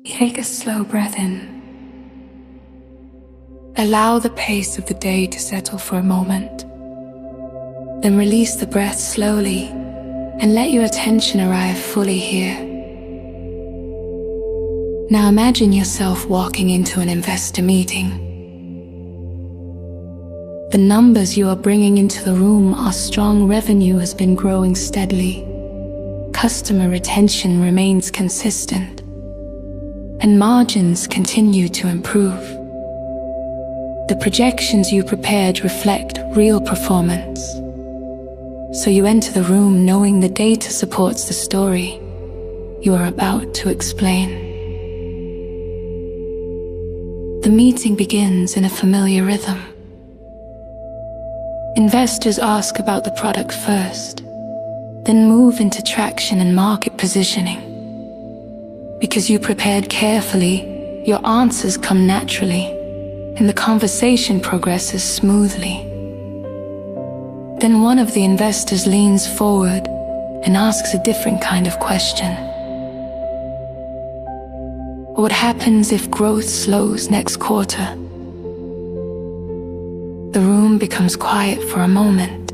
Take a slow breath in. Allow the pace of the day to settle for a moment. Then release the breath slowly and let your attention arrive fully here. Now imagine yourself walking into an investor meeting. The numbers you are bringing into the room are strong. Revenue has been growing steadily. Customer retention remains consistent. And margins continue to improve. The projections you prepared reflect real performance. So you enter the room knowing the data supports the story you are about to explain. The meeting begins in a familiar rhythm. Investors ask about the product first, then move into traction and market positioning. Because you prepared carefully, your answers come naturally, and the conversation progresses smoothly. Then one of the investors leans forward and asks a different kind of question. What happens if growth slows next quarter? The room becomes quiet for a moment.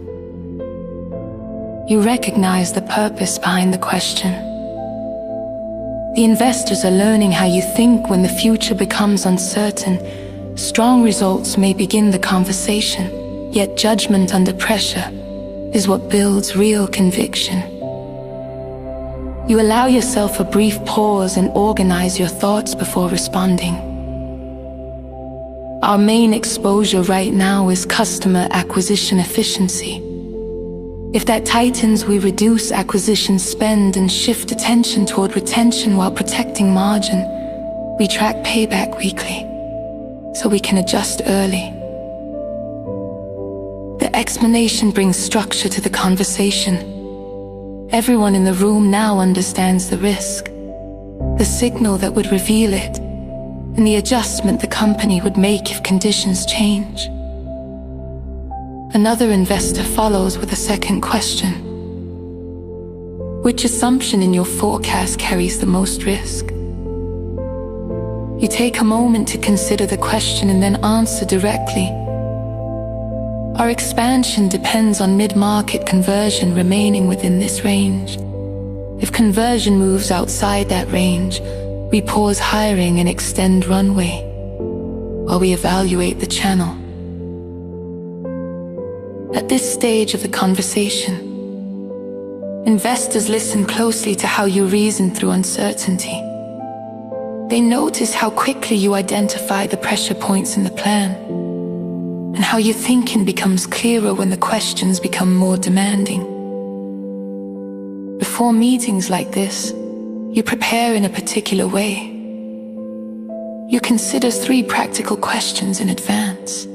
You recognize the purpose behind the question. The investors are learning how you think when the future becomes uncertain. Strong results may begin the conversation, yet judgment under pressure is what builds real conviction. You allow yourself a brief pause and organize your thoughts before responding. Our main exposure right now is customer acquisition efficiency. If that tightens, we reduce acquisition spend and shift attention toward retention while protecting margin. We track payback weekly, so we can adjust early. The explanation brings structure to the conversation. Everyone in the room now understands the risk, the signal that would reveal it, and the adjustment the company would make if conditions change. Another investor follows with a second question. Which assumption in your forecast carries the most risk? You take a moment to consider the question and then answer directly. Our expansion depends on mid-market conversion remaining within this range. If conversion moves outside that range, we pause hiring and extend runway while we evaluate the channel. At this stage of the conversation, investors listen closely to how you reason through uncertainty. They notice how quickly you identify the pressure points in the plan, and how your thinking becomes clearer when the questions become more demanding. Before meetings like this, you prepare in a particular way. You consider 3 practical questions in advance.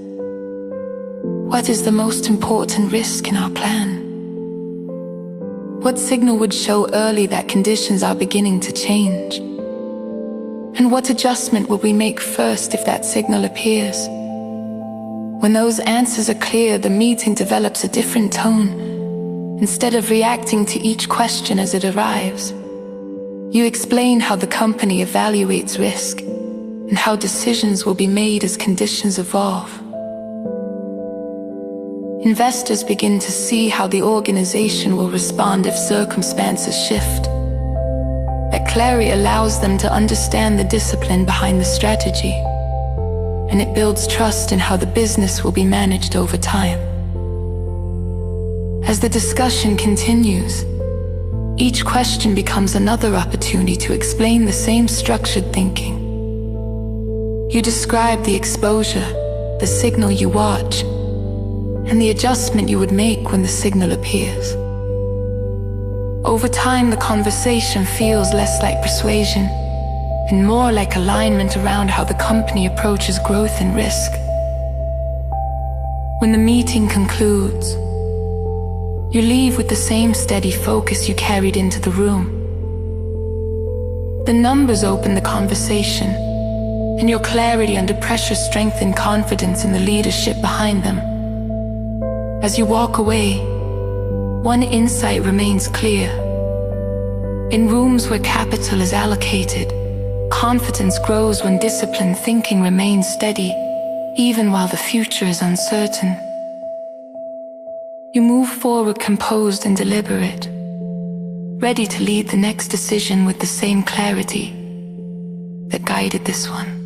What is the most important risk in our plan? What signal would show early that conditions are beginning to change? And what adjustment will we make first if that signal appears? When those answers are clear, the meeting develops a different tone. Instead of reacting to each question as it arrives, you explain how the company evaluates risk and how decisions will be made as conditions evolve. Investors begin to see how the organization will respond if circumstances shift. That clarity allows them to understand the discipline behind the strategy, and it builds trust in how the business will be managed over time. As the discussion continues, each question becomes another opportunity to explain the same structured thinking. You describe the exposure, the signal you watch, and the adjustment you would make when the signal appears. Over time, the conversation feels less like persuasion and more like alignment around how the company approaches growth and risk. When the meeting concludes, you leave with the same steady focus you carried into the room. The numbers open the conversation, and your clarity under pressure strengthens confidence in the leadership behind them. As you walk away, one insight remains clear. In rooms where capital is allocated, confidence grows when disciplined thinking remains steady, even while the future is uncertain. You move forward composed and deliberate, ready to lead the next decision with the same clarity that guided this one.